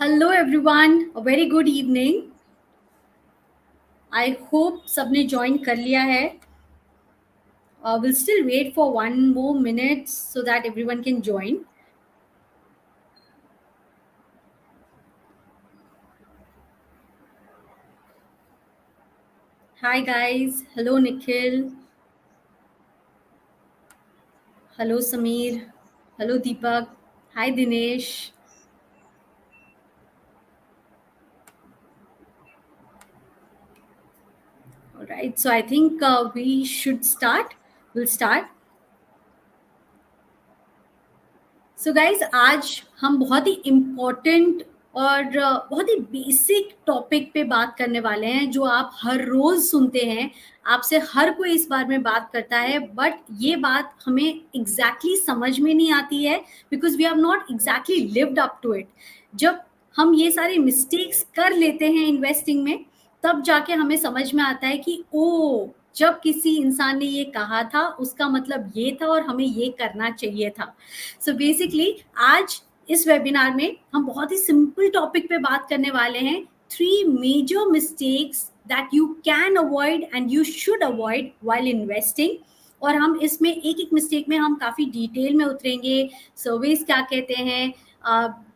Hello everyone, a very good evening. I hope सबने join कर लिया है. We'll still wait for one more minute so that everyone can join. Hi guys, hello Nikhil, hello Sameer, hello Deepak, hi Dinesh. All right, so I think we should start. We'll start. So guys आज हम बहुत ही important और बहुत ही basic topic पे बात करने वाले हैं जो आप हर रोज सुनते हैं. आपसे हर कोई इस बारे में बात करता है बट ये बात हमें एग्जैक्टली समझ में नहीं आती है because we have not exactly lived up to it. जब हम ये सारे मिस्टेक्स कर लेते हैं इन्वेस्टिंग में तब जाके हमें समझ में आता है कि ओ जब किसी इंसान ने ये कहा था उसका मतलब ये था और हमें ये करना चाहिए था. सो बेसिकली आज इस वेबिनार में हम बहुत ही सिंपल टॉपिक पे बात करने वाले हैं. 3 major mistakes that you can avoid and you should avoid while investing. और हम इसमें एक एक मिस्टेक में हम काफ़ी डिटेल में उतरेंगे. सर्वेस क्या कहते हैं,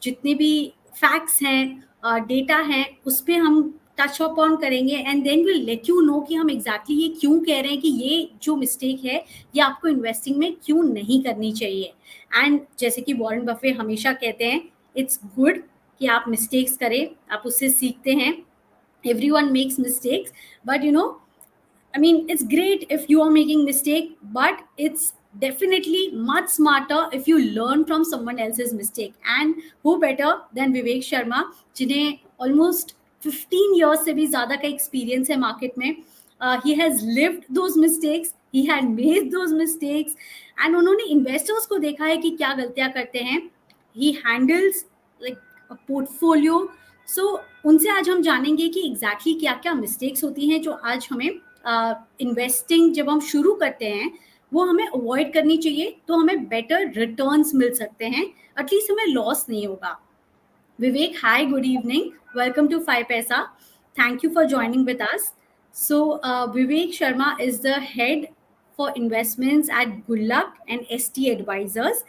जितने भी फैक्ट्स हैं, डेटा हैं, उस पर हम टच अप ऑन करेंगे and then will let you know कि हम एग्जैक्टली ये क्यों कह रहे हैं कि ये जो मिस्टेक है ये आपको इन्वेस्टिंग में क्यों नहीं करनी चाहिए. एंड जैसे कि वॉरेन बफे हमेशा कहते हैं, इट्स गुड कि आप मिस्टेक्स करें, आप उससे सीखते हैं. Everyone makes mistakes but I mean, it's great if you are making mistake, but it's definitely much smarter if you learn from someone else's mistake. And who better than Vivek Sharma, जिन्हें almost 15 years से भी ज़्यादा का experience है market में. He has lived those mistakes, he had made those mistakes, and उन्होंने investors को देखा है कि क्या गलतियाँ करते हैं. He handles like a portfolio. So उनसे आज हम जानेंगे कि exactly क्या क्या mistakes होती हैं जो आज हमें इन्वेस्टिंग जब हम शुरू करते हैं वो हमें अवॉइड करनी चाहिए तो हमें बेटर रिटर्न्स मिल सकते हैं, एटलीस्ट हमें लॉस नहीं होगा. Vivek, hi, good evening. Welcome to 5 Paisa. Thank you for joining with us. So, Vivek Sharma is the head for investments at Gulaq and Estee Advisors.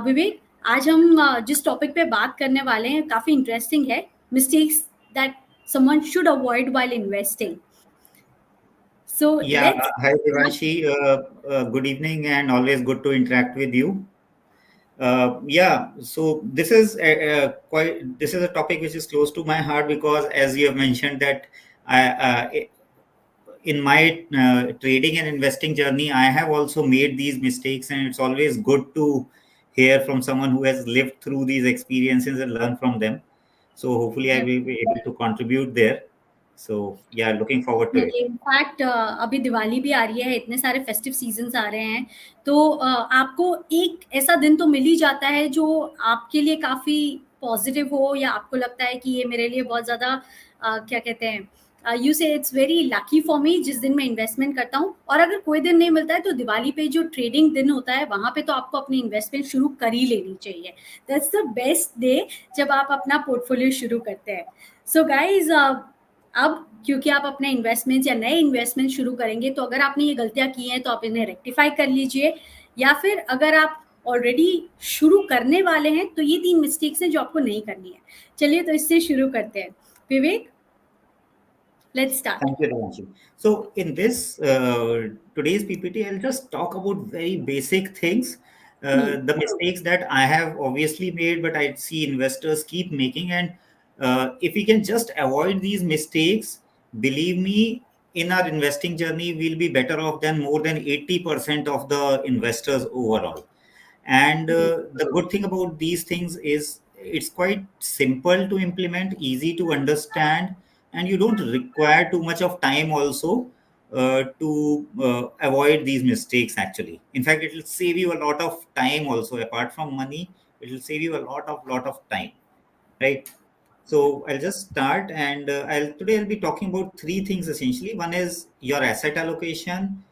Vivek, आज हम जिस topic पे बात करने वाले हैं काफ़ी इंटरेस्टिंग है. Mistakes that someone should avoid while investing. So Yeah, let's hi start. Devanshi. Good evening and always good to interact with you. So this is a topic which is close to my heart because, as you have mentioned, that in my trading and investing journey, I have also made these mistakes, and it's always good to hear from someone who has lived through these experiences and learn from them. So hopefully, I will be able to contribute there. So yeah, looking forward to it. In fact अभी दिवाली भी आ रही है, इतने सारे festive seasons आ रहे हैं तो आपको एक ऐसा दिन तो मिल ही जाता है जो आपके लिए काफ़ी पॉजिटिव हो या आपको लगता है कि ये मेरे लिए बहुत ज़्यादा क्या कहते हैं, यू से it's very lucky for me जिस दिन मैं इन्वेस्टमेंट करता हूँ. और अगर कोई दिन नहीं मिलता है तो दिवाली पे जो ट्रेडिंग दिन होता है वहाँ पे तो आपको अपनी इन्वेस्टमेंट शुरू कर ही लेनी चाहिए. दैट्स द बेस्ट डे जब आप अपना पोर्टफोलियो शुरू करते हैं. सो गाइज, अब क्योंकि आप अपने इन्वेस्टमेंट या नए इन्वेस्टमेंट शुरू करेंगे तो अगर आपने ये गलतियां की हैं तो आप इन्हें रेक्टिफाई कर लीजिए, या फिर अगर आप ऑलरेडी शुरू करने वाले हैं तो ये 3 मिस्टेक्स हैं जो आपको नहीं करनी है. चलिए तो इससे शुरू करते हैं. विवेक, let's start. Thank you, Devanshi. So in this today's PPT, I'll just talk about very basic things, the mistakes that I have obviously made, but I see investors keep making. And if we can just avoid these mistakes, believe me, in our investing journey, we'll be better off than more than 80% of the investors overall. And the good thing about these things is it's quite simple to implement, easy to understand, and you don't require too much of time also to avoid these mistakes. Actually, in fact, it will save you a lot of time also. Apart from money, it will save you a lot of time, right? So I'll just start, and I'll be talking about three things essentially. One is your asset allocation,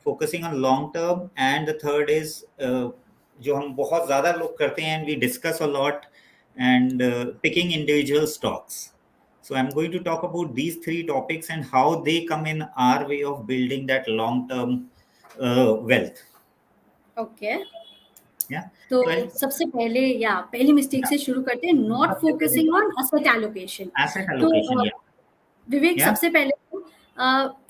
focusing on long term, and the third is जो हम बहुत ज़्यादा लोग करते हैं, and we discuss a lot, and picking individual stocks. So I'm going to talk about these three topics and how they come in our way of building that long-term wealth. Okay, Yeah. तो So I'll सबसे पहले या पहली mistake से शुरू करते हैं, not focusing on asset allocation. asset तो allocation. Yeah. विवेक, Yeah. सबसे पहले तो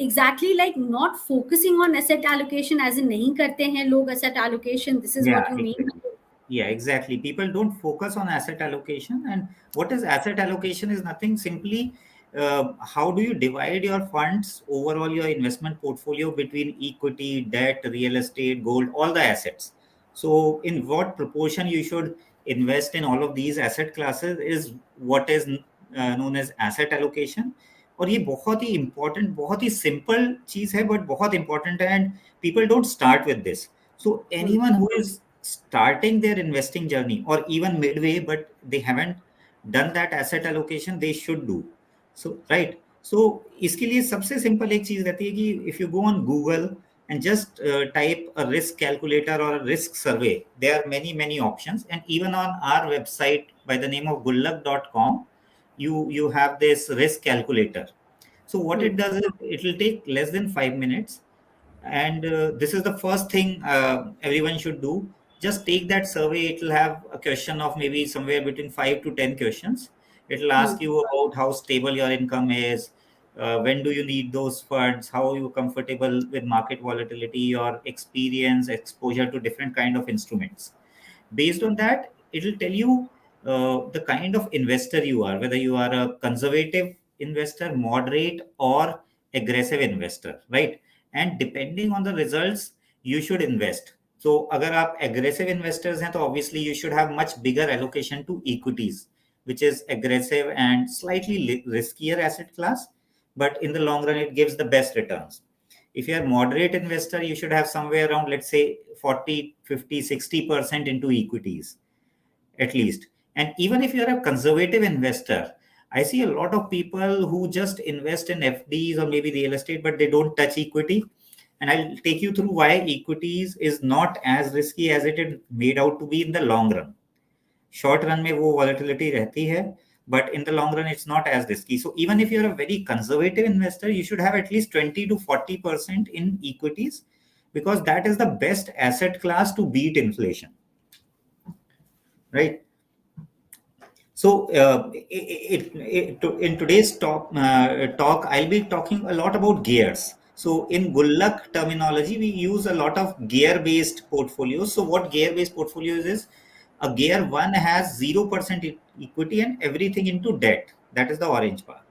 exactly like not focusing on asset allocation as in नहीं करते हैं लोग asset allocation, this is Yeah. What you mean? Exactly. Yeah, exactly. People don't focus on asset allocation. And what is asset allocation is nothing simply how do you divide your funds, overall your investment portfolio between equity, debt, real estate, gold, all the assets. So, in what proportion you should invest in all of these asset classes is what is known as asset allocation. और ये बहुत ही important, बहुत ही simple चीज है, but बहुत important है, and people don't start with this. So anyone who is starting their investing journey or even midway, but they haven't done that asset allocation, they should do. So right. So इसके लिए सबसे simple एक चीज रहती है कि if you go on Google and just type a risk calculator or a risk survey, there are many options, and even on our website by the name of gulaq.com, you have this risk calculator. So what it does is it will take less than 5 minutes, and this is the first thing everyone should do. Just take that survey. It will have a question of maybe somewhere between 5 to 10 questions. It will ask you about how stable your income is, when do you need those funds, how are you comfortable with market volatility, your experience, exposure to different kind of instruments. Based on that, it will tell you the kind of investor you are, whether you are a conservative investor, moderate, or aggressive investor, right? And depending on the results, you should invest. So agar aap aggressive investors hain, to obviously you should have much bigger allocation to equities, which is aggressive and slightly riskier asset class, but in the long run it gives the best returns. If you're a moderate investor, you should have somewhere around, let's say, 40, 50, 60% into equities at least. And even if you're a conservative investor, I see a lot of people who just invest in FDs or maybe real estate, but they don't touch equity. And I'll take you through why equities is not as risky as it is made out to be in the long run. Short run में वो volatility रहती है, but in the long run it's not as risky. So even if you're a very conservative investor, you should have at least 20 to 40% in equities, because that is the best asset class to beat inflation, right? So in today's talk, I'll be talking a lot about gears. So in Gulaq terminology, we use a lot of gear-based portfolios. So what gear-based portfolios is? A gear one has 0% equity and everything into debt. That is the orange part,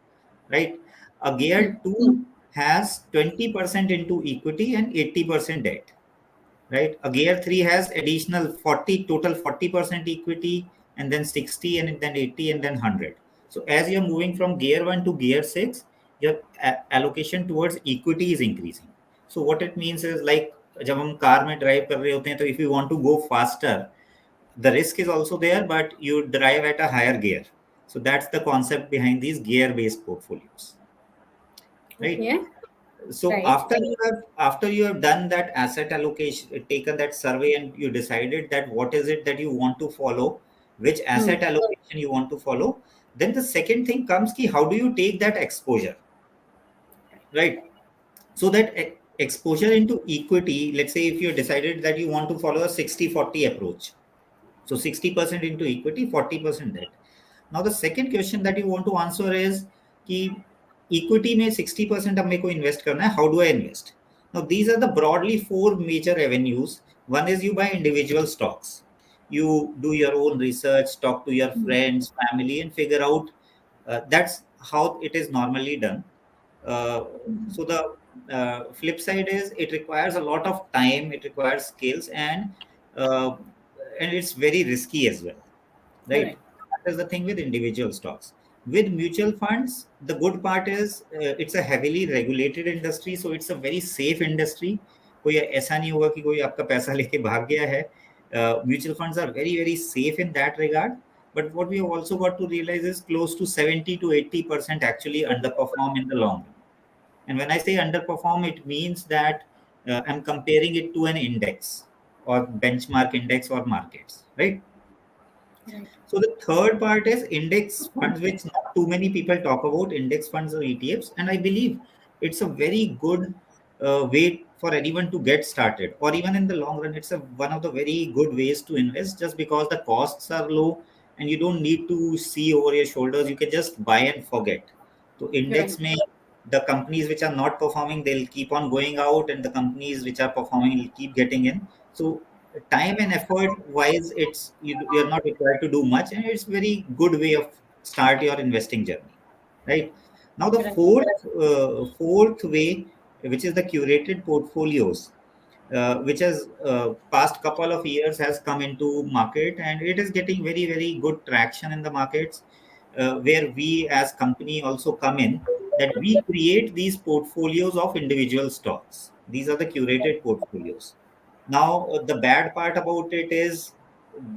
right? A gear two has 20% into equity and 80% debt, right? A gear 3 has additional 40, total 40% equity, and then 60, and then 80, and then 100. So as you're moving from gear 1 to gear 6, your allocation towards equity is increasing. So what it means is, like जब हम car में drive कर रहे होते हैं, तो if you want to go faster, the risk is also there, but you drive at a higher gear. So that's the concept behind these gear based portfolios, right? Okay, So right, after you have done that asset allocation, taken that survey, and you decided that what is it that you want to follow, which asset allocation you want to follow, then the second thing comes ki how do you take that exposure, right? So that exposure into equity, let's say if you decided that you want to follow a 60-40 approach, so 60% into equity, 40% debt. Now the second question that you want to answer is कि equity में 60% अब मेरे को invest करना है, how do I invest? Now these are the broadly four major avenues. One is you buy individual stocks. You do your own research, talk to your friends, family, and figure out. That's how it is normally done. Uh, so the flip side is it requires a lot of time, it requires skills, uh, and it's very risky as well, right? Correct, That is the thing with individual stocks. With mutual funds, the good part is it's a heavily regulated industry, so it's a very safe industry. कोई ऐसा नहीं होगा कि कोई आपका पैसा लेके भाग गया है. Mutual funds are very safe in that regard. But what we have also got to realize is close to 70 to 80% actually underperform in the long run. And when I say underperform, it means that I'm comparing it to an index or benchmark index or markets, right? So the third part is index funds, which not too many people talk about, index funds or ETFs. And I believe it's a very good way for anyone to get started, or even in the long run, it's one of the very good ways to invest, just because the costs are low and you don't need to see over your shoulders. You can just buy and forget. So Right. index may, the companies which are not performing, they'll keep on going out, and the companies which are performing will keep getting in. So time and effort wise, you're not required to do much, and it's very good way of start your investing journey, right? Now the Right. fourth way, which is the curated portfolios, which has past couple of years has come into market, and it is getting very very good traction in the markets, where we as company also come in, that we create these portfolios of individual stocks. These are the curated portfolios. Now, the bad part about it is,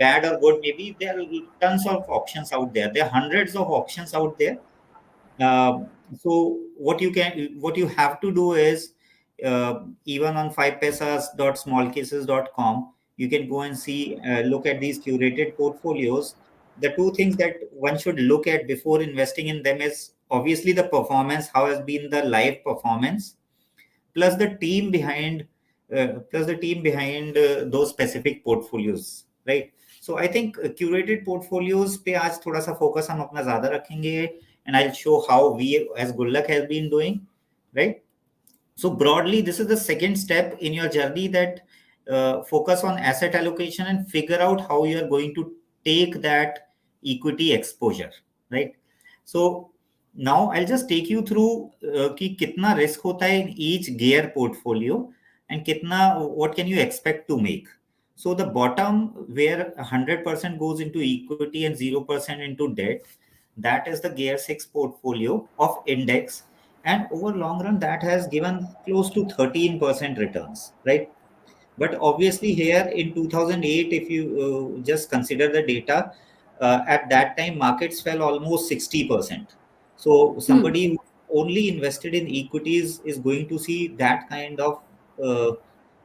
bad or good, maybe there are tons of options out there. There are hundreds of options out there. So what you have to do is, even on 5paisas.smallcases.com, you can go and see, look at these curated portfolios. The two things that one should look at before investing in them is obviously the performance, how has been the live performance, plus the team behind, those specific portfolios, right? So I think curated portfolios पे आज थोड़ा सा focus हम अपना ज़्यादा रखेंगे, and I'll show how we as Gulaq has been doing, right? So broadly, this is the second step in your journey, that focus on asset allocation and figure out how you are going to take that equity exposure, right? So now I'll just take you through कि कितना risk होता है in each gear portfolio, and कितना, what can you expect to make. So the bottom, where 100% goes into equity and 0% into debt, that is the gear 6 portfolio of index, and over long run that has given close to 13% returns, right? But obviously here in 2008, if you just consider the data, at that time markets fell almost 60%. So Hmm. somebody who only invested in equities is going to see that kind of uh,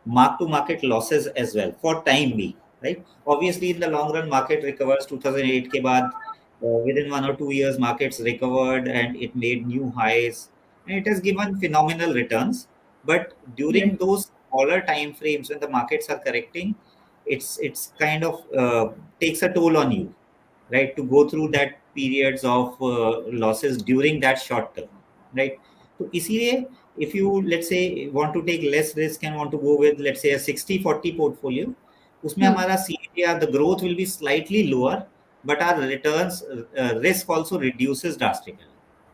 mark to market losses as well for time being, right? Obviously in the long run market recovers. 2008 ke baad, within 1 or 2 years markets recovered and it made new highs, and it has given phenomenal returns. But during Right. those smaller time frames when the markets are correcting, it's kind of takes a toll on you, right, to go through that periods of losses during that short term, right? So इसीलिए, if you, let's say, want to take less risk and want to go with, let's say, a 60-40 portfolio, उसमें Hmm. हमारा CAGR, the growth will be slightly lower, but our returns, risk also reduces drastically,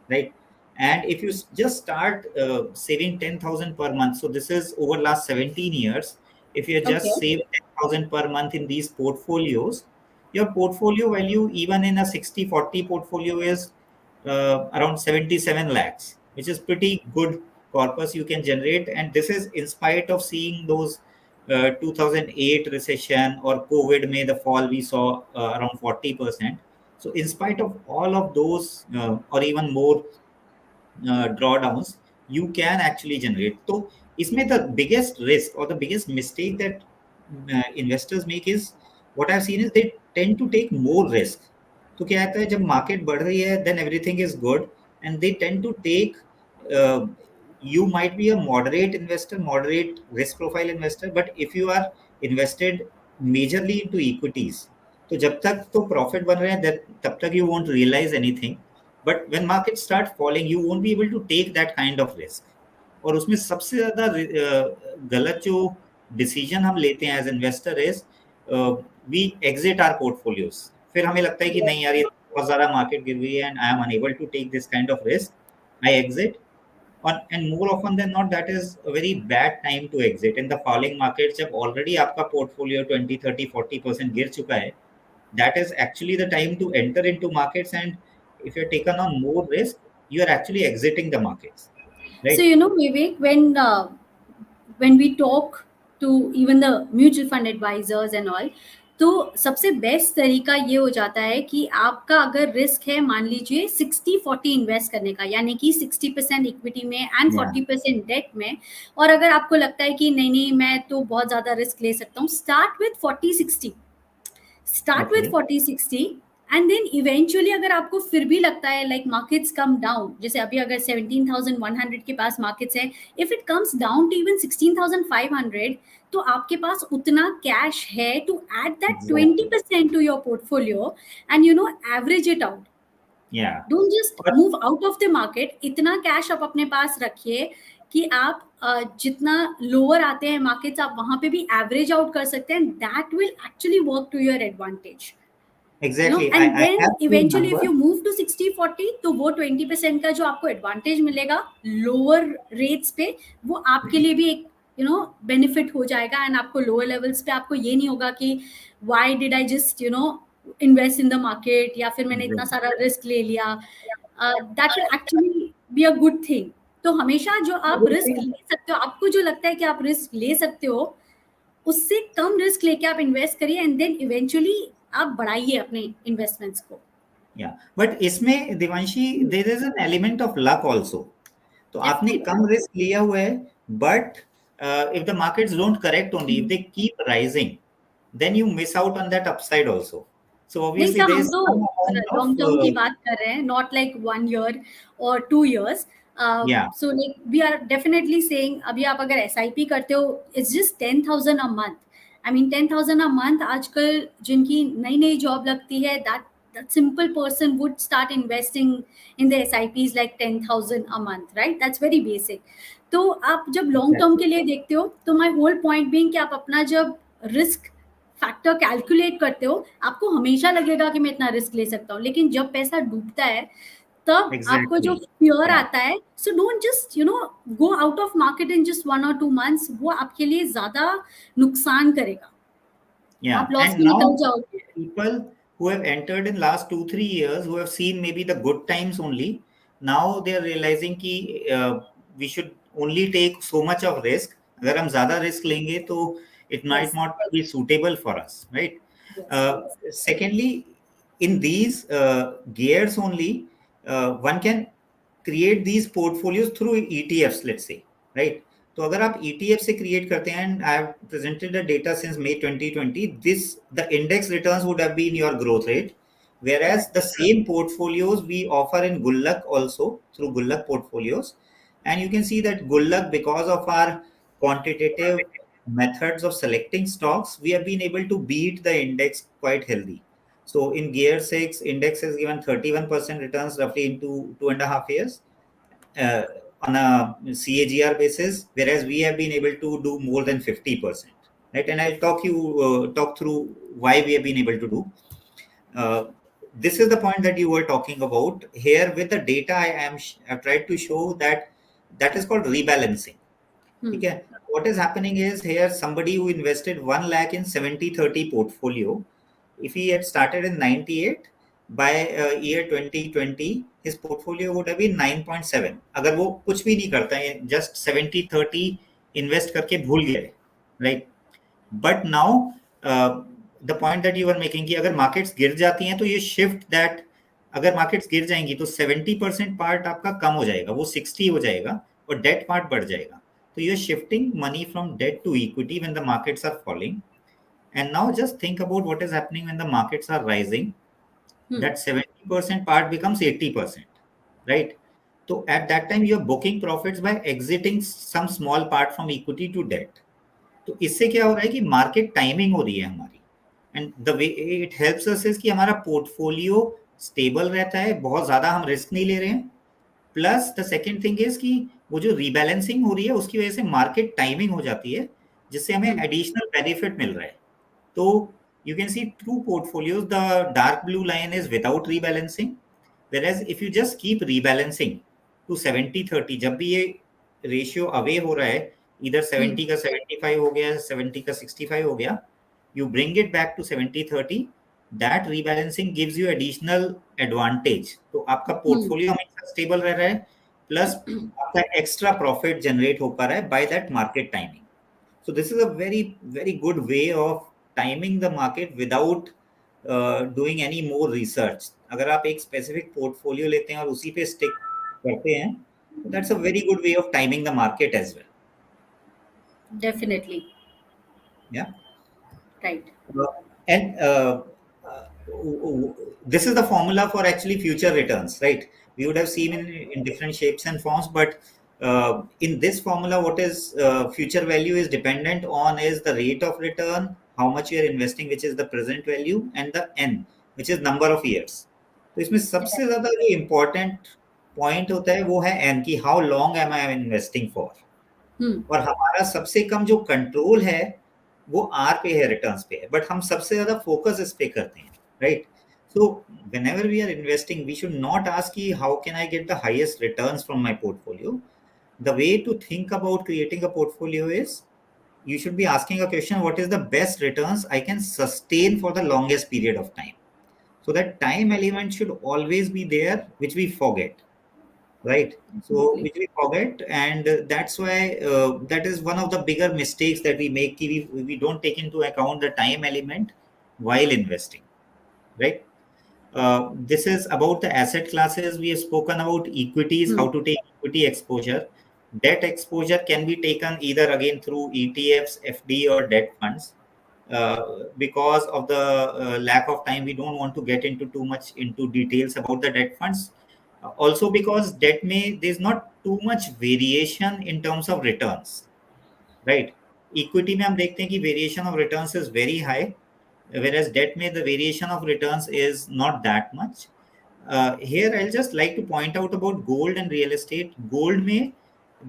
right? And if you just start saving 10,000 per month, so this is over last 17 years, if you Okay. just save 10,000 per month in these portfolios, your portfolio value, even in a 60-40 portfolio, is around 77 lakhs, which is pretty good corpus you can generate. And this is in spite of seeing those 2008 recession or COVID, may the fall we saw around 40%. So in spite of all of those, or even more drawdowns, you can actually generate. So इसमें the biggest risk or the biggest mistake that investors make is, what I've seen is, they tend to take more risk. तो क्या होता है, जब market बढ़ रही है then everything is good, and they tend to take, uh, you might be a moderate investor, moderate risk profile investor, but if you are invested majorly into equities, तो जब तक तो प्रॉफिट बन रहे हैं, तब तक you won't realize anything. But when markets start falling, you won't be able to take that kind of risk. और उसमें सबसे ज्यादा गलत जो डिसीजन हम लेते हैं as investor is, we exit our portfolios. फिर हमें लगता है कि नहीं यार, ये बहुत ज्यादा मार्केट गिर रही है and I am unable to take this kind of risk, I exit. And more often than not, that is a very bad time to exit in the falling market. जब already आपका portfolio 20, 30, 40% गिर चुका है, that is actually the time to enter into markets. And if you're taken on more risk, you are actually exiting the markets, So right? Vivek, when we talk to even the mutual fund advisors and all, तो सबसे best तरीका ये हो जाता है कि आपका अगर रिस्क है, मान लीजिए 60-40 इन्वेस्ट करने का, यानी कि 60% इक्विटी में एंड Yeah. 40% डेट में, और अगर आपको लगता है कि नहीं नहीं मैं तो बहुत ज़्यादा रिस्क ले सकता हूँ, start with 40-60. Start with Okay. 40-60 and then eventually अगर आपको फिर भी लगता है लाइक मार्केट्स कम डाउन, जैसे अभी अगर 17,100 के पास मार्केट्स है, if it comes down to even 16,500, तो आपके पास उतना कैश है to add that Exactly. 20% to your portfolio and average it out. Yeah. Don't just But move out of the market. इतना कैश आप अपने पास रखिए कि आप जितना लोअर आते हैं मार्केट्स, आप वहां पे भी एवरेज आउट कर सकते हैं. That will actually work to your advantage. exactly, and I then have few eventually if numbers. You move to 60-40, तो वो 20% का जो आपको एडवांटेज मिलेगा लोअर रेट्स पे, वो आपके लिए भी एक बेनिफिट हो जाएगा. एंड आपको लोअर लेवल्स पे आपको ये नहीं होगा कि why did I just invest in the market, या फिर मैंने इतना Exactly. सारा रिस्क ले लिया. That will actually be a good thing. तो हमेशा जो आप Good रिस्क thing. ले सकते हो, आपको जो लगता है कि आप रिस्क ले सकते हो, उससे कम रिस्क लेके आप इन्वेस्ट करिए एंड देन इवेंचुअली आप बढ़ाइए अपने इन्वेस्टमेंट्स को. Yeah. But इसमें Devanshi there is an element of luck also. तो आपने डेफिनेटली. कम रिस्क लिया हुआ है, but if the markets don't correct only, if they keep rising, then you miss out on that upside also. So नहीं obviously साहब, there हम is तो some amount of long term की बात कर रहे हैं, नॉट लाइक 1 year और 2 years. yeah, so like we are definitely saying, अभी आप अगर SIP करते हो, it's just 10,000 a month. I mean 10,000 a month, आजकल जिनकी नई नई जॉब लगती है, that simple person would start investing in the SIPs like 10,000 a month, right? That's very basic. तो आप जब लॉन्ग टर्म exactly. के लिए देखते हो, तो माई होल पॉइंट बीइंग कि आप अपना जब रिस्क फैक्टर कैलकुलेट करते हो, आपको हमेशा लगेगा कि मैं इतना रिस्क ले सकता हूँ, लेकिन जब पैसा डूबता है तब आपको जो Exactly. Fear Yeah. आता है. So don't just go out of market in just 1 or 2 months. वो आपके लिए ज्यादा नुकसान करेगा, Yeah, आप लॉस and में निकल now जाओगे. people who have entered in last 2 3 years who have seen maybe the good times only, now they are realizing कि we should only take so much of risk. अगर हम ज़्यादा risk लेंगे तो it might Yes, not be suitable for us, right? yes, Uh, yes. Secondly, in these gears only, one can create these portfolios through ETFs, let's say, right? तो अगर आप ETF से create करते हैं, and I have presented the data since May 2020, this the index returns would have been your growth rate, whereas Correct. the same portfolios we offer in Gulaq also through Gulaq portfolios. And you can see that Gulaq, because of our quantitative methods of selecting stocks, we have been able to beat the index quite healthy. So in Gear 6, index has given 31% returns roughly in 2.5 years uh, on a CAGR basis, whereas we have been able to do more than 50%. Right, and I'll talk through why we have been able to do. Uh, this is the point that you were talking about here. With the data, I've tried to show that that is called rebalancing. Hmm. Okay, what is happening is here somebody who invested 1 lakh in 70-30 portfolio, if he had started in 98, by year 2020 his portfolio would have been 9.7. अगर वो कुछ भी नहीं करता है, just 70-30 invest करके भूल गए, right? But now the point that you were making कि अगर markets गिर जाती हैं तो ये shift that, अगर markets गिर जाएंगी तो 70% part आपका कम हो जाएगा, वो 60 हो जाएगा और debt part बढ़ जाएगा. So you're shifting money from debt to equity when the markets are falling. And now just think about what is happening when the markets are rising. Hmm. That 70% part becomes 80%, right? So at that time you're booking profits by exiting some small part from equity to debt. तो इससे क्या हो रहा है कि market timing हो रही है हमारी, and the way it helps us is कि हमारा पोर्टफोलियो स्टेबल रहता है, बहुत ज्यादा हम रिस्क नहीं ले रहे हैं. Plus the second thing is कि वो जो रीबैलेंसिंग हो रही है उसकी वजह से मार्केट टाइमिंग हो जाती है, जिससे हमें Hmm. एडिशनल बेनिफिट मिल रहा है. तो you can see two portfolios. The dark blue line is without rebalancing, whereas if you just keep rebalancing to 70-30, जब भी ये रेशियो अवे हो रहा है, इधर Hmm. 70 का 75 हो गया, 70 का 65 हो गया, you bring it back to 70-30, that rebalancing gives you additional advantage. तो आपका Hmm. पोर्टफोलियो हमेशा स्टेबल रह रहा है, प्लस आपका एक्स्ट्रा प्रॉफिट जनरेट हो पा रहा है by that market timing. So this is a very good way of timing the market without doing any more research. अगर आप एक specific portfolio लेते हैं और उसी पे stick करते हैं, so that's a very good way of timing the market as well. Definitely. Yeah. Right. Uh, and this is the formula for actually future returns, right? We would have seen in different shapes and forms, but in this formula, what is future value is dependent on is the rate of return, how much you are investing, which is the present value, and the n, which is number of years. तो इसमें सबसे ज्यादा जो important point होता है वो है an key, how long am I investing for. Hmm, और हमारा सबसे कम जो कंट्रोल है वो आर पे है, रिटर्न्स पे है, बट हम सबसे ज्यादा फोकस इस पे करते हैं, right? So whenever we are investing, we should not ask ki, how can I get the highest returns from my portfolio? The way to think about creating a portfolio is you should be asking a question, what is the best returns I can sustain for the longest period of time? So that time element should always be there, which we forget, right? So definitely. which we forget, and that's why that is one of the bigger mistakes that we make. We don't take into account the time element while investing, right? This is about the asset classes. We have spoken about equities, Hmm, how to take equity exposure. Debt exposure can be taken either again through ETFs, FD, or debt funds. Because of the lack of time, we don't want to get into too much into details about the debt funds. Also, because debt may there's not too much variation in terms of returns, right? Equity में हम देखते हैं कि variation of returns is very high, whereas debt में the variation of returns is not that much. Here I'll just like to point out about gold and real estate. Gold may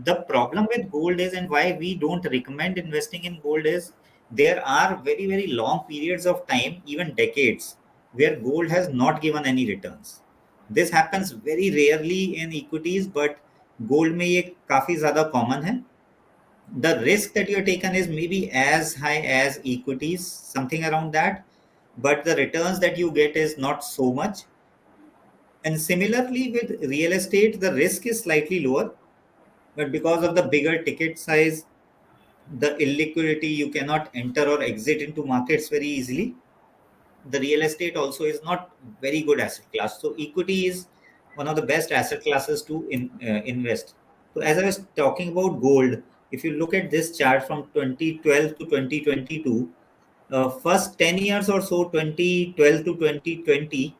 the problem with gold is, and why we don't recommend investing in gold is, there are very long periods of time, even decades, where gold has not given any returns. This happens very rarely in equities, but gold में ये काफी ज़्यादा common है. The risk that you're taken is maybe as high as equities, something around that, but the returns that you get is not so much. And similarly with real estate, the risk is slightly lower, but because of the bigger ticket size, the illiquidity, you cannot enter or exit into markets very easily. The real estate also is not very good asset class. So equity is one of the best asset classes to invest. So as I was talking about gold, if you look at this chart from 2012 to 2022, first 10 years or so, 2012 to 2020,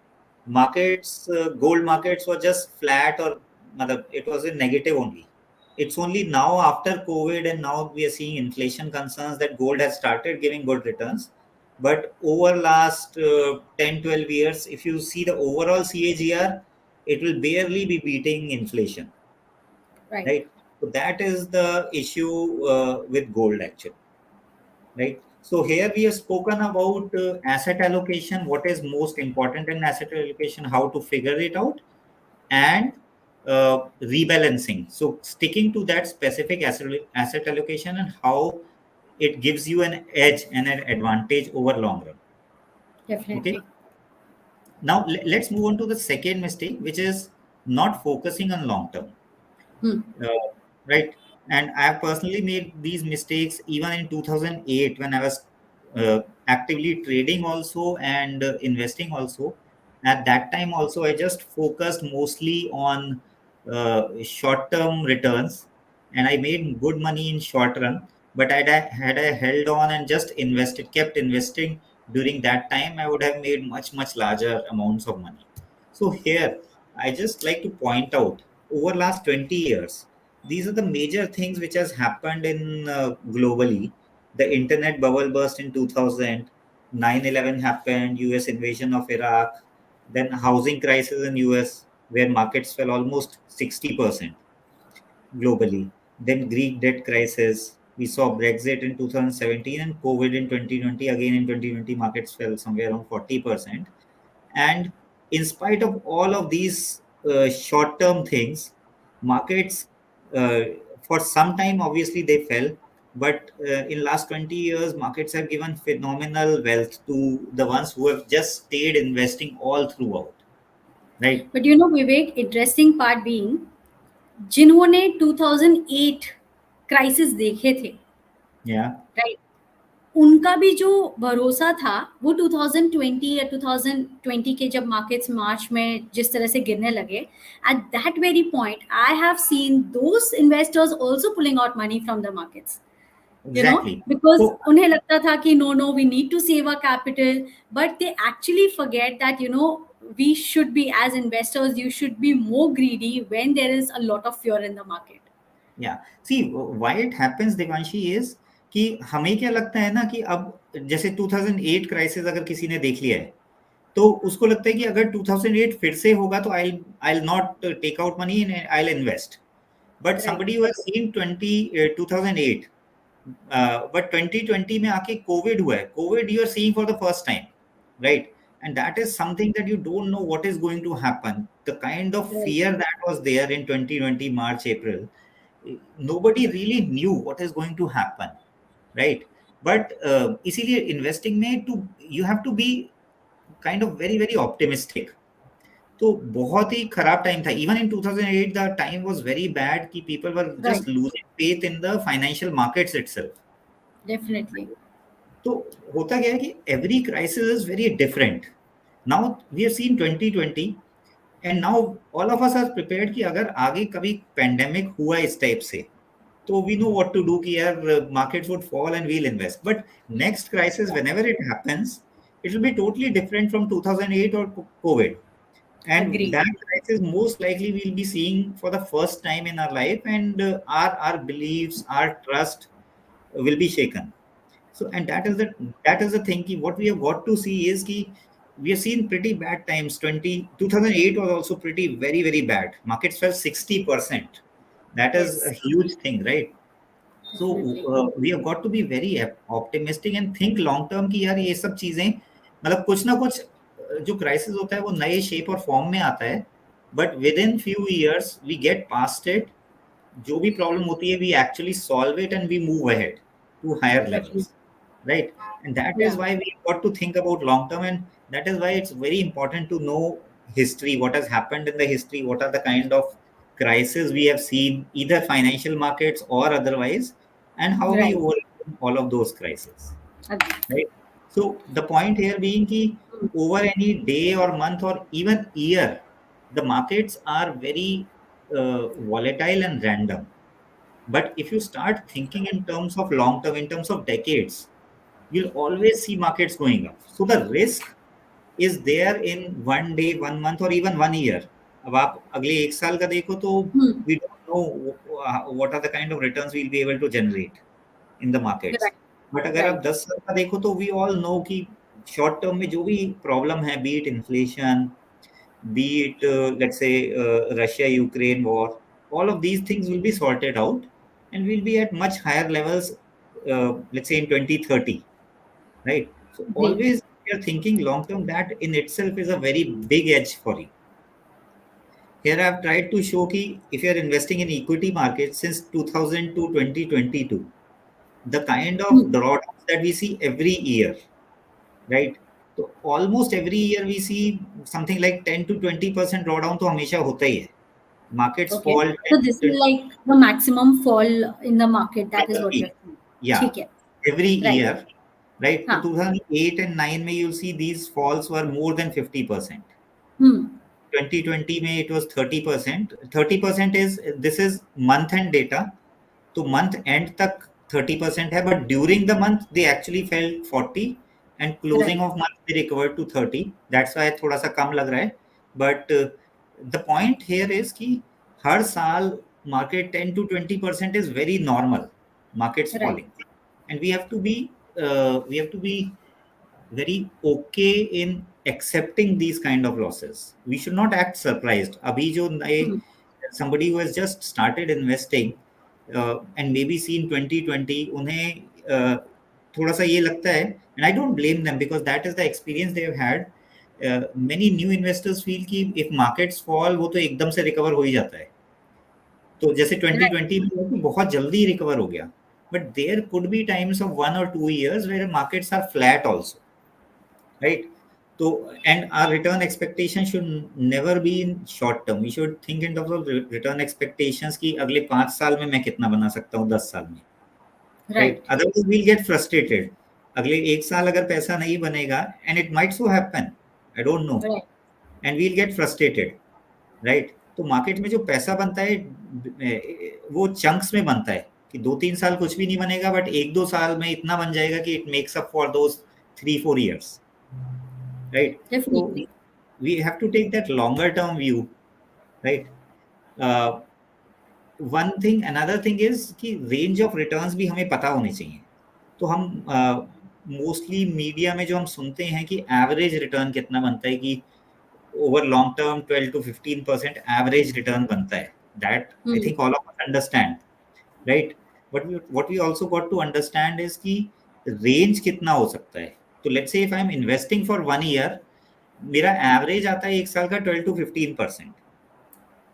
markets, gold markets were just flat, or it was in negative only. It's only now after COVID and now we are seeing inflation concerns that gold has started giving good returns. But over last 10, 12 years, if you see the overall CAGR, it will barely be beating inflation, right. right? So that is the issue with gold actually, right? So here we have spoken about asset allocation, what is most important in asset allocation, how to figure it out, and rebalancing. So sticking to that specific asset allocation and how it gives you an edge and an advantage over long run. Okay. Definitely. Now let's move on to the second mistake, which is not focusing on long term. Hmm, Uh, right. And I have personally made these mistakes even in 2008 when I was actively trading also and investing also. At that time also, I just focused mostly on short term returns, and I made good money in short run. But had I held on and just invested, kept investing during that time, I would have made much larger amounts of money. So here, I just like to point out over last 20 years, these are the major things which has happened in globally. The internet bubble burst in 2000, 9/11 happened, US invasion of Iraq, then housing crisis in US where markets fell almost 60% globally. Then Greek debt crisis. We saw Brexit in 2017 and COVID in 2020. Again in 2020, markets fell somewhere around 40%. And in spite of all of these short-term things, markets uh, for some time obviously they fell, but in last 20 years, markets have given phenomenal wealth to the ones who have just stayed investing all throughout, right? but you know, Vivek, interesting part being, जिन्होंने 2008 crisis देखे थे, Yeah. Right, उनका भी जो भरोसा था वो 2020 या 2020 के जब मार्केट्स मार्च में जिस तरह से गिरने लगे, at that very point I have seen those investors also pulling out money from the markets, Exactly. because So उन्हें लगता था कि no, we need to save our capital, but they actually forget that we should be, as investors, you should be more greedy when there is a lot of fear in the market. Yeah see why it happens Devanshi is कि हमें क्या लगता है ना कि अब जैसे 2008 crisis अगर किसी ने देख लिया है तो उसको लगता है कि अगर 2008 फिर से होगा तो I not take out money and I invest but Right, somebody who has seen 2008 but 2020 में आके कोविड हुआ है covid you are seeing for the first time right and that is something that you don't know what is going to happen. The kind of right, fear that was there in 2020 March April, nobody really knew what is going to happen, right? But इसीलिए investing में to you have to be kind of very very optimistic. तो बहुत ही खराब time था even in 2008 the time was very bad कि people were right, just losing faith in the financial markets itself definitely. तो होता क्या है कि every crisis is very different now we have seen 2020 and now all of us are prepared कि अगर आगे कभी पेंडेमिक हुआ इस टाइप से तो we know what to do कि यार markets would fall and we'll invest but next crisis whenever it happens it will be totally different from 2008 or covid and Agree. that crisis most likely we'll be seeing for the first time in our life and our beliefs our trust will be shaken so and that is the thing ki what we have got to see is ki we have seen pretty bad times 2008 was also pretty very very bad markets fell 60%. That is a Yes, huge thing, right? So definitely. we have got to be very optimistic and think long term कि यार ये सब चीजें मतलब कुछ ना कुछ जो क्राइसिस होता है वो नए शेप और फॉर्म में आता है but within few years we get past it जो भी प्रॉब्लम होती है we actually solve it and we move ahead to higher Definitely. Levels right and that is Yeah, why we got to think about long term and that is why it's very important to know history what has happened in the history what are the kind of crises we have seen either financial markets or otherwise and how we right. overcome all of those crises Agree. right so the point here being ki over any day or month or even year the markets are very volatile and random but if you start thinking in terms of long term in terms of decades you'll always see markets going up. So the risk is there in one day, 1 month, or even 1 year. अब आप अगले एक साल का देखो तो Hmm. we don't know what are the kind of returns we'll be able to generate in the markets. Right, But अगर आप right, 10 साल का देखो तो we all know कि short term में जो भी problem है, be it inflation, be it let's say Russia Ukraine war, all of these things will be sorted out and we'll be at much higher levels. Let's say in 2030, right? So agree. always you're thinking long term, that in itself is a very big edge for you. Here I've tried to show ki if you're investing in equity markets since 2000 to 2022, the kind of Hmm. drawdowns that we see every year, right? So almost every year we see something like 10 to 20% drawdown तो हमेशा होता ही है. Markets Okay. fall So 10 this to is like the maximum fall in the market. That is what you're 20. saying. Yeah, ठीक है. every Right. year, right? So हाँ. 2008 and 9 में you'll see these falls were more than 50%. Hmm. 2020 में it was 30%. 30% is this is month end data. तो month end तक 30% है, but during the month they actually fell 40 and closing Right. of month they recovered to 30. That's why थोड़ा सा कम लग रहा है. But the point here is कि हर साल market 10 to 20% is very normal. Markets Right. falling, and we have to be very okay in accepting these kind of losses. We should not act surprised. Abhi jo naye, Hmm. somebody who has just started investing and maybe seen 2020, उन्हें थोड़ा सा ये लगता है, and I don't blame them because that is the experience they have had. Many new investors feel कि if markets fall वो तो एकदम से recover हो ही जाता है. तो जैसे Right. 2020 में हुआ कि बहुत जल्दी रिकवर हो गया but there could be times of 1 or 2 years where markets are flat also right तो and our return expectation should never be in short term we should think in terms of return expectations कि अगले 5 साल में मैं कितना बना सकता हूँ 10 साल में Right. Right otherwise we'll get frustrated अगले एक साल अगर पैसा नहीं बनेगा and it might so happen I don't know Right. And we'll get frustrated right तो मार्केट में जो पैसा बनता है वो चंक्स में बनता है कि 2-3 साल कुछ भी नहीं बनेगा, बट 1-2 साल में इतना बन जाएगा कि it makes up for those 3-4 years, right? So Definitely. we have to take that longer term view, right? uh, One thing, another thing is कि रेंज ऑफ रिटर्न्स भी हमें पता होने चाहिए. तो हम मोस्टली मीडिया में जो हम सुनते हैं कि एवरेज रिटर्न कितना बनता है, कि over long term 12 to 15% average return बनता है. That I Hmm. Think all of us understand, right? But what we also got to understand is कि रेंज कितना हो सकता है. तो let's say if I am investing for 1 year, मेरा average आता है 1 साल का 12 to 15%.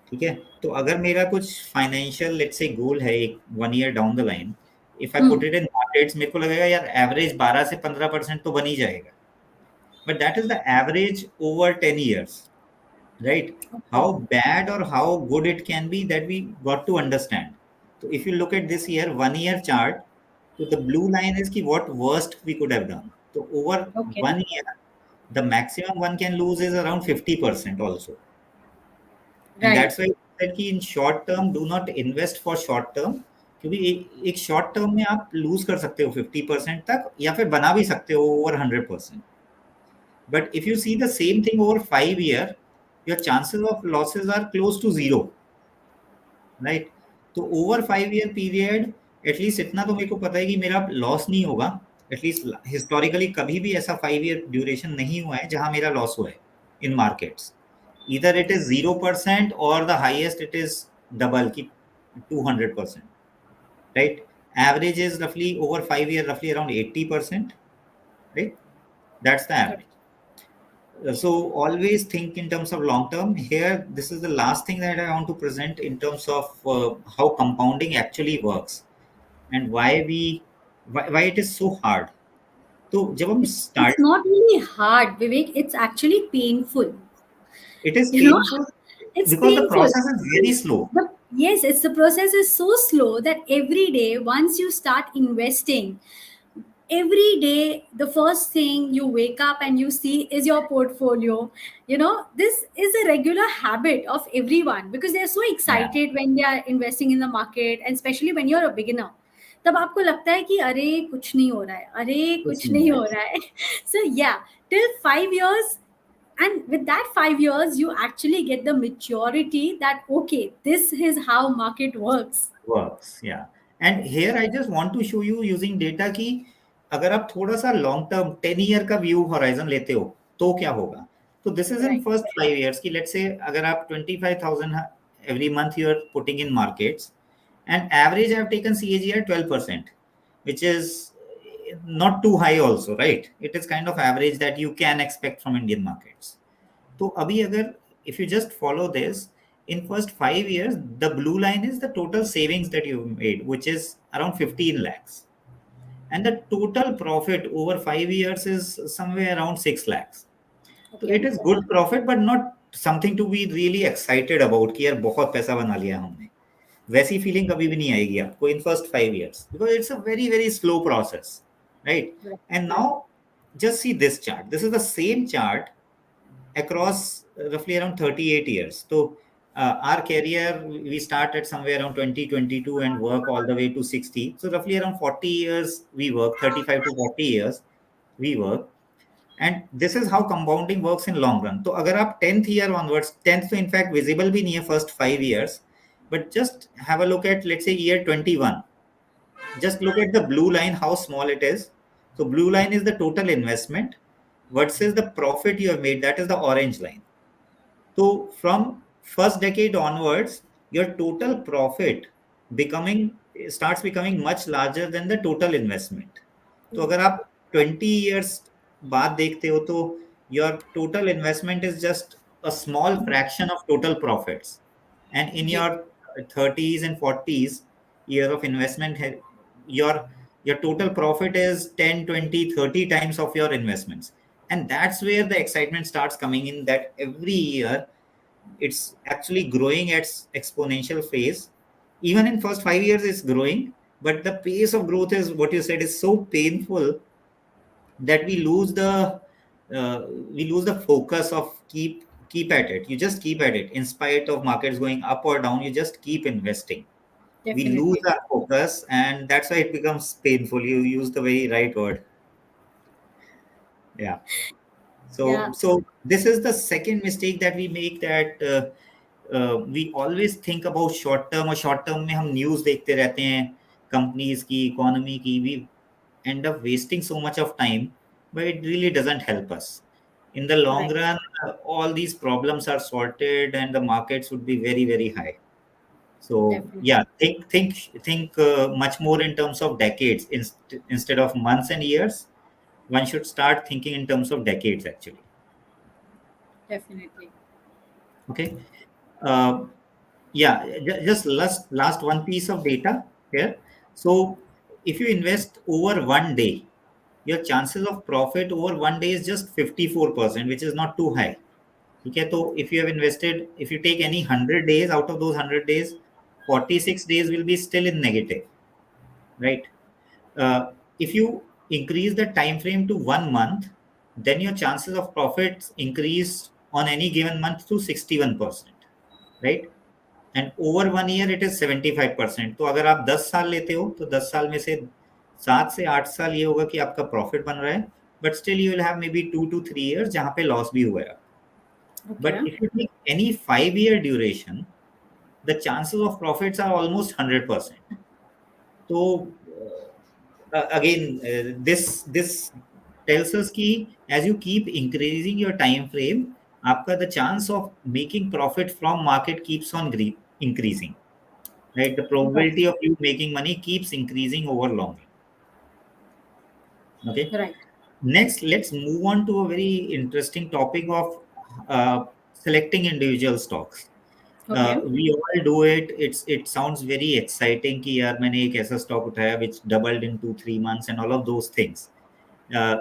ठीक है, तो अगर मेरा कुछ फाइनेंशियल लेट्स से गोल है एक 1 year down the line, if I Hmm. Put it in markets, मेरे को लगेगा यार एवरेज 12 से 15% तो बन ही जाएगा. But that is the average over 10 years, right? How Okay. bad or how good it can be, that we got to understand. So if you look at this year 1 year chart, so the blue line is ki what worst we could have done. So over Okay. 1 year, the maximum one can lose is around 50% also. And Right. that's why I said कि in short term do not invest for short term, क्योंकि एक short term में आप loose कर सकते हो 50% तक, या फिर बना भी सकते हो over 100%. But if you see the same thing over 5 year, your chances of losses are close to zero, right? तो ओवर 5 year पीरियड एटलीस्ट इतना तो मेरे को पता है कि मेरा लॉस नहीं होगा. एटलीस्ट हिस्टोरिकली कभी भी ऐसा 5 year ड्यूरेशन नहीं हुआ है जहां मेरा लॉस हुआ है in markets. Either it is 0% or the highest it is double ki 200%, right? Average is roughly over 5 year roughly around 80%, right? That's the Correct. average. So always think in terms of long term. Here, this is the last thing that I want to present in terms of how compounding actually works and why it is so hard. So जब हम It's start, not really hard, Vivek. It's actually painful. it is You know, painful it's because the painful. process is very slow. Yes, it's the process is so slow that every day, once you start investing, every day the first thing you wake up and you see is your portfolio. This is a regular habit of everyone because they're so Yeah, excited when they are investing in the market, and especially when you're a beginner. तब आपको लगता है कि अरे कुछ नहीं हो रहा है, अरे कुछ कुछ नहीं नहीं है. हो रहा है. So yeah, till 5 years, and with that 5 years you actually get the maturity that okay, this is how market works. Works, yeah. And here I just want to show you using data कि अगर आप थोड़ा सा long term 10 year का view horizon लेते हो तो क्या होगा. तो this is in Right. First 5 years की लेट्स से अगर आप 25,000 every month you are putting in markets, and average I have taken CAGR 12%, which is not too high also, right? It is kind of average that you can expect from Indian markets. तो अभी अगर if you just follow this, in first 5 years, the blue line is the total savings that you've made, which is around 15 lakhs. And the total profit over 5 years is somewhere around 6 lakhs. So Okay. it is good profit, but not something to be really excited about कि यार बहुत पैसा बना लिया हमने. वैसी feeling कभी भी नहीं आएगी आपको in first 5 years, because it's a very very slow process, right? Right. And now just see this chart. This is the same chart across roughly around 38 years. So our career, we start at somewhere around 2022 and work all the way to 60. So roughly around 40 years we work, 35 to 40 years we work. And this is how compounding works in long run. So अगर आप 10th year onwards, 10th तो in fact visible भी नहीं है first 5 years, but just have a look at let's say year 21. Just look at the blue line, how small it is. So blue line is the total investment versus the profit you have made. That is the orange line. So from first decade onwards, your total profit becoming starts becoming much larger than the total investment. तो अगर आप 20 years बाद देखते हो तो your total investment is just a small fraction of total profits. And in ji. your 30s and 40s year of investment, your total profit is 10, 20, 30 times of your investments. And that's where the excitement starts coming in, that every year it's actually growing at exponential phase. Even in first 5 years it's growing, but the pace of growth is what you said is so painful that uh, we lose the focus of keep at it. You just keep at it in spite of markets going up or down. You just keep investing. We lose Definitely. our focus, and that's why it becomes painful. You use the very right word. Yeah. So, Yeah. so this is the second mistake that we make, that we always think about short term, और short term में हम news देखते रहते हैं companies की, economy की. We end up wasting so much of time, but it really doesn't help us. In the long Right. run, all these problems are sorted and the markets would be very, very high. So Definitely. yeah, think much more in terms of decades instead of months and years. One should start thinking in terms of decades actually. Definitely. Okay. Uh, yeah, just last one piece of data here. So if you invest over one day, your chances of profit over one day is just 54%, which is not too high. Okay, so if you have invested, if you take any 100 days, out of those 100 days, 46 days will be still in negative, right? If you increase the time frame to 1 month, then your chances of profits increase on any given month to 61%, right? And over one year it is 75%. तो अगर आप 10 साल लेते हो तो 10 साल में से 7 से 8 साल ये होगा कि आपका प्रॉफिट बन रहा है, but still you will have may be 2 to 3 years जहां पे लॉस भी हुआ है. Okay. But if you take any 5 year duration, the chances of profits are almost 100%. तो again, this tells us कि as you keep increasing your time frame, आपका the chance of making profit from market keeps on increasing, right? The Right. probability of you making money keeps increasing over long run. Okay. Right. Next, let's move on to a very interesting topic of selecting individual stocks. Okay. We all do it. It sounds very exciting कि यार मैंने एक ऐसा stock उठाया which doubled in 2-3 months and all of those things.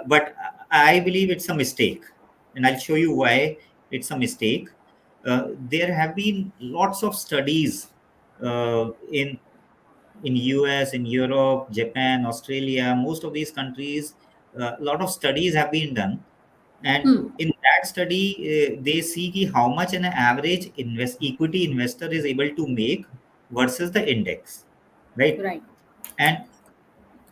But I believe it's a mistake, and I'll show you why it's a mistake. There have been lots of studies in US, in Europe, Japan, Australia, most of these countries. A lot of studies have been done, and Hmm. in that study, they see ki how much an average equity investor is able to make versus the index, right? Right. And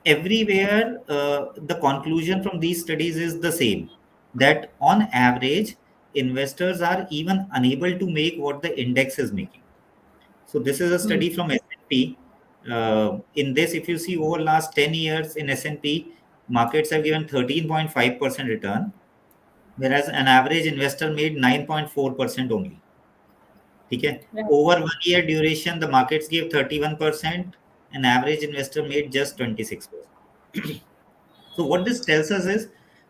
everywhere the conclusion from these studies is the same, that on average investors are even unable to make what the index is making. So this is a Hmm. study from S&P. In this, if you see over last 10 years in S&P, markets have given 13.5% return, whereas an average investor made 9.4% only. Okay? Right. Over 1 year duration, the markets gave 31%, an average investor made just 26%. So what this tells us is,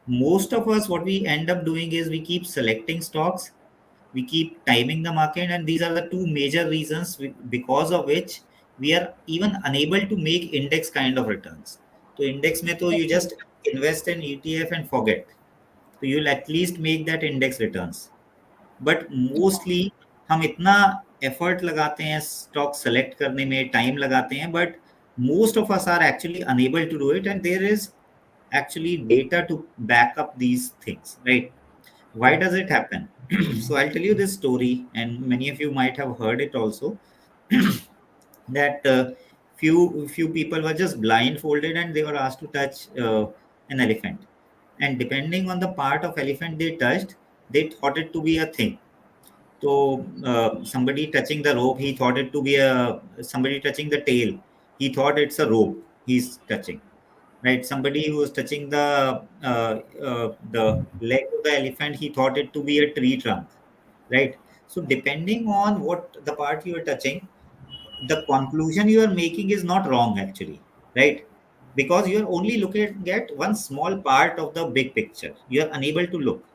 most of us, what we end up doing is we keep selecting stocks, we keep timing the market, and these are the two major reasons because of which we are even unable to make index kind of returns. So index में तो you Definitely. just invest in ETF and forget. So you'll at least make that index returns. But mostly हम इतना effort लगाते हैं stock select करने में, time लगाते हैं, but most of us are actually unable to do it, and there is actually data to back up these things, right? Why does it happen? So I'll tell you this story, and many of you might have heard it also. That few people were just blindfolded and they were asked to touch an elephant, and depending on the part of elephant they touched, they thought it to be a thing. So somebody touching the rope, he thought it to be a, somebody touching the tail, he thought it's a rope he's touching, right? Somebody who was touching the leg of the elephant, he thought it to be a tree trunk, right? So depending on what the part you are touching, the conclusion you are making is not wrong actually, right? Because you are only looking at one small part of the big picture, you are unable to look.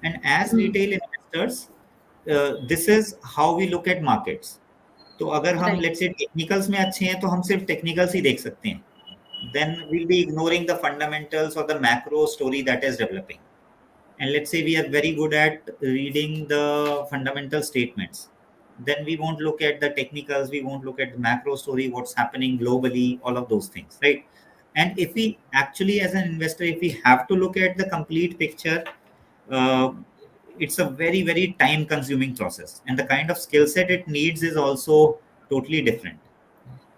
And as Hmm. retail investors, this is how we look at markets. तो अगर हम Right. Let's say technicals में अच्छे हैं तो हम सिर्फ technicals ही देख सकते हैं, then we'll be ignoring the fundamentals or the macro story that is developing. And let's say we are very good at reading the fundamental statements, then we won't look at the technicals, we won't look at the macro story, what's happening globally, all of those things, right? And if we actually, as an investor, if we have to look at the complete picture, uh, it's a very, very time consuming process, and the kind of skill set it needs is also totally different.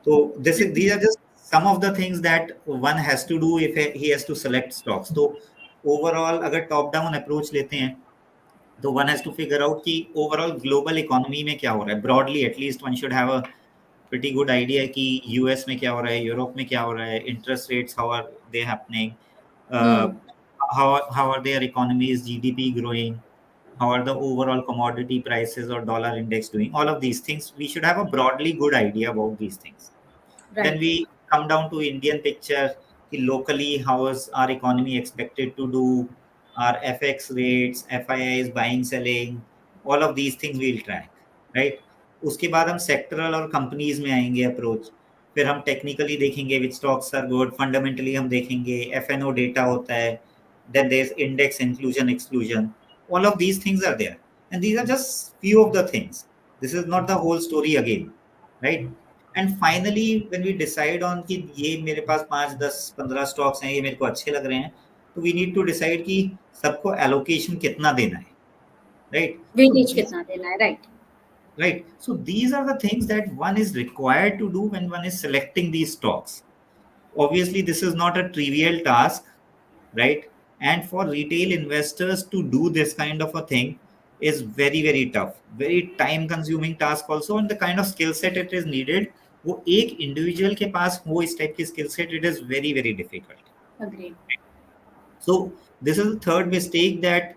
So these are just some of the things that one has to do if he has to select stocks. So overall अगर top down approach लेते हैं तो one has to figure out कि overall global economy में क्या हो रहा है. Broadly at least one should have a pretty good idea कि US में क्या हो रहा है, Europe में क्या हो रहा है, interest rates how are they happening, uh, Hmm. how are their economies, GDP growing, how are the overall commodity prices or dollar index doing. All of these things we should have a broadly good idea about these things. Then Right. we come down to Indian picture. Locally, how is our economy expected to do? Our FX rates, FIIs, buying, selling, all of these things we'll track, right? उसके बाद हम sectoral और companies में आएंगे approach. फिर हम technically देखेंगे which stocks are good. Fundamentally हम देखेंगे एफएनओ डेटा होता है. Then there is index inclusion exclusion. All of these things are there, and these are just few of the things. This is not the whole story again, right? And finally when we decide on कि ये मेरे पास 5 10 15 stocks हैं, ये मेरे को अच्छे लग रहे हैं, तो वी नीड टू डिसाइड कि सबको एलोकेशन कितना देना है, राइट? सो वेटेज दीज कितना देना है, right? Right so these are the things that one is required to do when one is selecting these stocks. Obviously this is not a trivial task, right? And for retail investors to do this kind of a thing is very very tough, very time consuming task also, and the kind of skill set it is needed वो एक individual के पास हो इस type की skill set, it is very very difficult. Agreed. So this is the third mistake that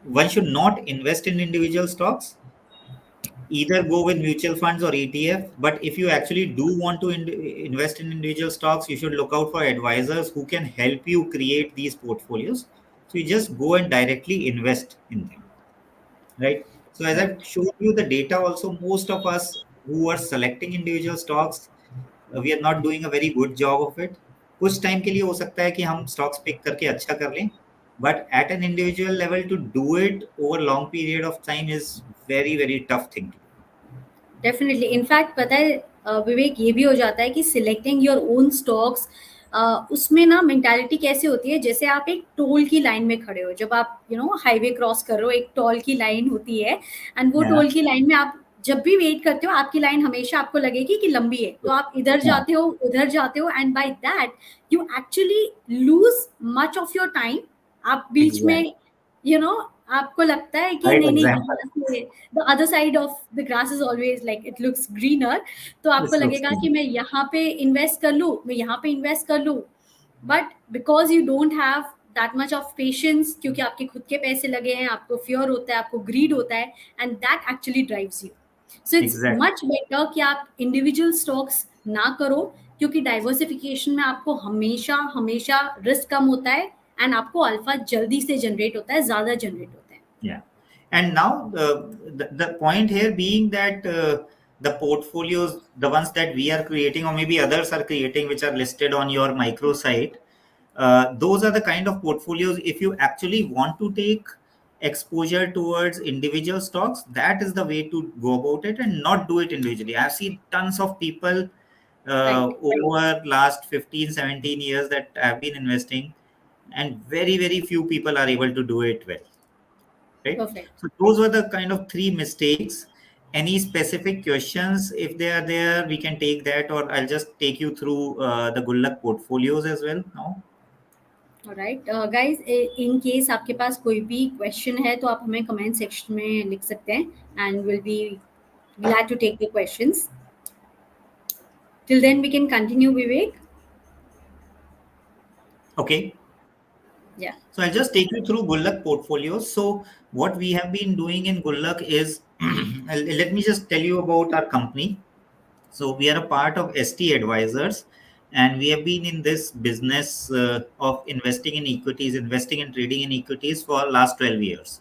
one should not invest in individual stocks. Either go with mutual funds or ETF. But if you actually do want to invest in individual stocks, you should look out for advisors who can help you create these portfolios. So you just go and directly invest in them, right? So as I've Right. shown you the data also, most of us who are selecting individual stocks, we are not doing a very good job of it. कुछ time के लिए हो सकता है कि हम stocks pick करके अच्छा कर लें, but at an individual level to do it over long period of time is very very tough thing to do. Definitely, in fact पता है विवेक, ये भी हो जाता है कि सिलेक्टिंग योर ओन स्टॉक्स, उसमें ना मेंटालिटी कैसे होती है, जैसे आप एक टोल की लाइन में खड़े हो, जब आप हाईवे क्रॉस कर रहे हो, एक टोल की लाइन होती है, एंड वो Yeah. टोल की लाइन में आप जब भी वेट करते हो, आपकी लाइन हमेशा आपको लगेगी कि लंबी है, तो आप इधर Yeah. जाते हो, उधर जाते हो, and by that you actually loose much of your time. आप बीच में Exactly. यू नो आपको लगता है कि Right नहीं नहीं, example. यहाँ से the other side of the grass is always like it looks greener. तो आपको This looks लगेगा good. कि मैं यहाँ पे इन्वेस्ट कर लूँ, मैं यहाँ पे इन्वेस्ट कर लूँ, but because you don't have that much of patience, क्योंकि आपके खुद के पैसे लगे हैं, आपको फियर होता है, आपको ग्रीड होता है, and that actually drives you. So it's Exactly. Much better कि आप इंडिविजुअल स्टॉक्स ना करो, क्योंकि डाइवर्सिफिकेशन में आपको हमेशा हमेशा रिस्क कम होता है, एंड आपको अल्फा जल्दी से जनरेट होता है, ज्यादा जनरेट होता है. Yeah. And now the point here being that the portfolios, the ones that we are creating or maybe others are creating, which are listed on your micro site, those are the kind of portfolios, if you actually want to take exposure towards individual stocks, that is the way to go about it, and not do it individually. I've seen tons of people Right. over last 15 17 years that have been investing, and very very few people are able to do it well, right? Perfect. So those were the kind of three mistakes. Any specific questions, if they are there, we can take that, or I'll just take you through the Gulaq portfolios as well now. Right guys, in case आपके पास कोई भी question है तो आप हमें comment section में लिख सकते हैं, and will B glad to take the questions. Till then we can continue, Vivek. Okay. Yeah. So I'll just take you through Gulaq portfolios. So what we have been doing in Gulaq is, let me just tell you about our company. So we are a part of Estee Advisors, and we have been in this business of investing in equities, investing and trading in equities for last 12 years.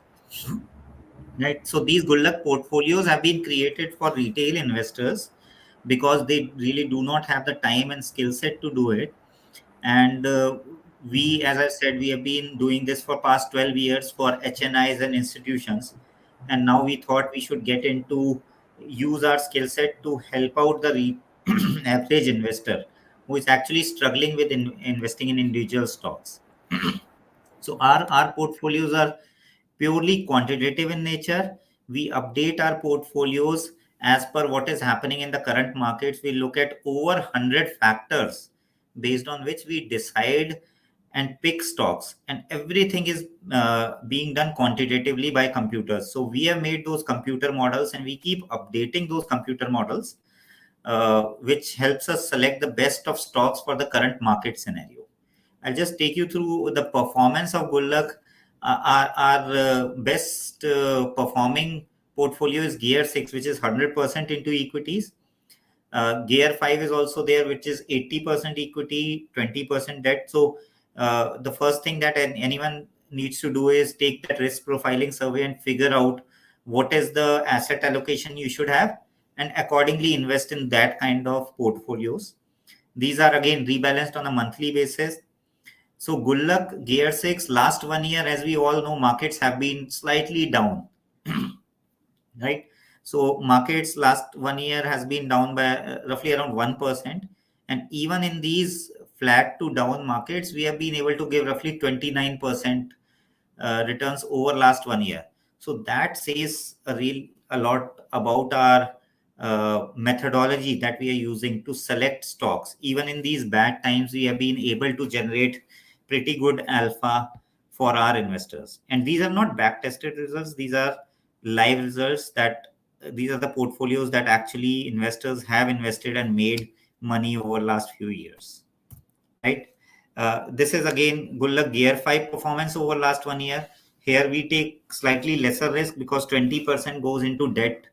Right. So these Gulaq portfolios have been created for retail investors because they really do not have the time and skill set to do it. And we, as I said, we have been doing this for past 12 years for HNIs and institutions. And now we thought we should get into use our skill set to help out the average investor who is actually struggling with investing in individual stocks. So our portfolios are purely quantitative in nature. We update our portfolios as per what is happening in the current markets, we look at over 100 factors based on which we decide and pick stocks, and everything is being done quantitatively by computers. So we have made those computer models and we keep updating those computer models, which helps us select the best of stocks for the current market scenario. I'll just take you through the performance of Gulaq. Our best performing portfolio is Gear 6, which is 100% into equities. Gear 5 is also there, which is 80% equity, 20% debt. So the first thing that anyone needs to do is take that risk profiling survey and figure out what is the asset allocation you should have, and accordingly invest in that kind of portfolios. These are again rebalanced on a monthly basis. So Gulaq Gear 6, last 1 year, as we all know, markets have been slightly down, right? So markets last 1 year has been down by roughly around 1%. And even in these flat to down markets, we have been able to give roughly 29% returns over last 1 year. So that says a lot about our methodology that we are using to select stocks. Even in these bad times, we have been able to generate pretty good alpha for our investors. And these are not back tested results, these are live results. That these are the portfolios that actually investors have invested and made money over last few years, right? This is again Gulaq Gear 5 performance over last 1 year. Here we take slightly lesser risk because 20% goes into debt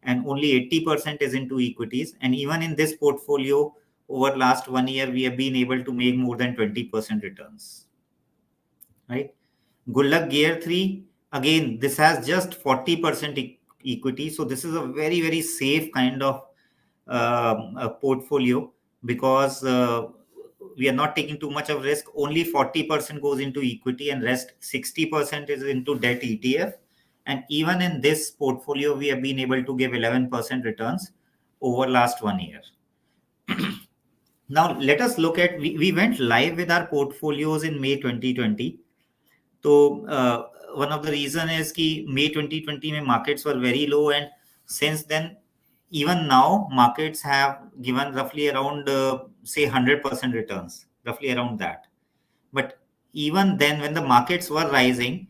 and only 80% is into equities. And even in this portfolio, over last 1 year, we have been able to make more than 20% returns, right? Gulaq Gear 3, again, this has just 40% equity. So this is a very, very safe kind of a portfolio because we are not taking too much of risk. Only 40% goes into equity and rest 60% is into debt ETF. And even in this portfolio, we have been able to give 11% returns over last 1 year. Now, let us look at, we went live with our portfolios in May 2020. So one of the reason is कि May 2020 में markets were very low, and since then, even now, markets have given roughly around say 100% returns, roughly around that. But even then, when the markets were rising,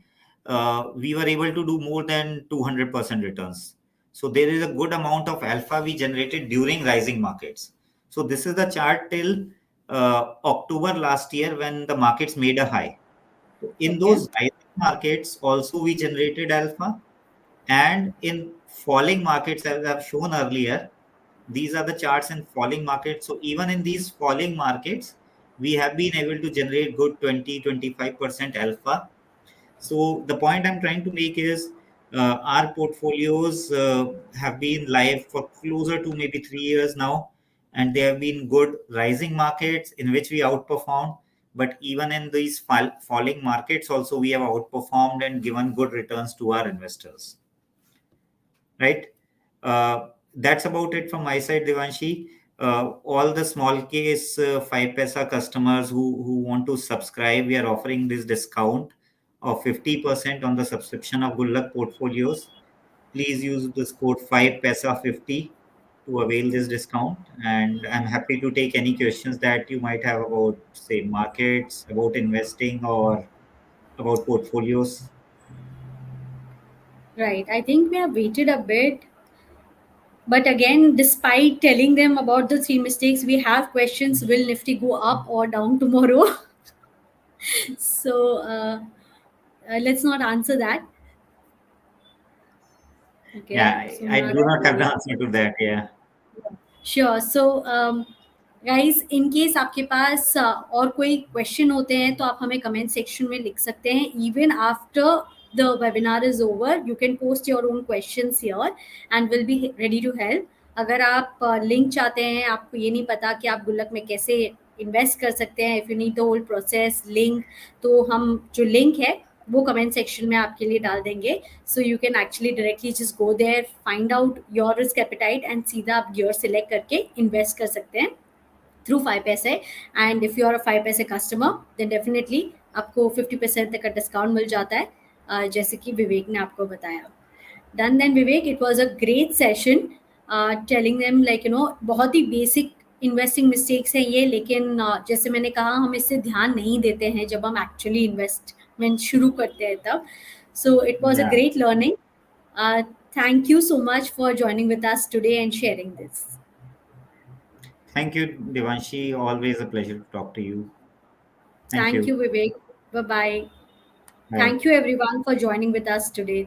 we were able to do more than 200% returns. So there is a good amount of alpha we generated during rising markets. So this is the chart till October last year when the markets made a high. So in Okay. those rising markets, also we generated alpha, and in falling markets, as I've shown earlier, these are the charts in falling markets. So even in these falling markets, we have been able to generate good 20-25% alpha. So the point I'm trying to make is our portfolios have been live for closer to maybe 3 years now, and they have been good rising markets in which we outperformed. But even in these falling markets, also we have outperformed and given good returns to our investors, right? That's about it from my side, Devanshi. All the small case 5 paisa customers who want to subscribe, we are offering this discount of 50% on the subscription of Gulaq portfolios. Please use this code 5 paisa 50 to avail this discount. And I'm happy to take any questions that you might have about, say, markets, about investing, or about portfolios. Right. I think we have waited a bit. But again, despite telling them about the three mistakes, we have questions: will Nifty go up or down tomorrow? So let's not answer that. Yeah, Okay. So I now do not have the answer to that. Yeah. Sure so guys, in case आपके पास और कोई question होते हैं तो आप हमें comment section में लिख सकते हैं. Even after the webinar is over you can post your own questions here and will be ready to help. अगर आप लिंक चाहते हैं, आपको ये नहीं पता कि आप गुल्लक में कैसे इन्वेस्ट कर सकते हैं, if you need the whole process link, तो हम जो लिंक है वो कमेंट सेक्शन में आपके लिए डाल देंगे. So you can actually directly just go there, find out your risk appetite and सीधा आप गियर सिलेक्ट करके इन्वेस्ट कर सकते हैं through 5 Paisa. And if you are a 5 Paisa customer then definitely आपको 50% तक का डिस्काउंट मिल जाता है, जैसे कि विवेक ने आपको बताया. Done then, Vivek. It was a great session. Telling them like बहुत ही बेसिक इन्वेस्टिंग मिस्टेक्स हैं ये, लेकिन जैसे मैंने कहा हम इससे ध्यान नहीं देते हैं जब हम एक्चुअली इन्वेस्टमेंट शुरू करते हैं तब. So it was a Yeah. Great learning. Thank you so much for joining with us today and sharing this. Thank you, Devanshi. Always a pleasure to talk to you. Thank Thank you. you, Vivek. Bye bye. Bye. Thank you, everyone, for joining with us today.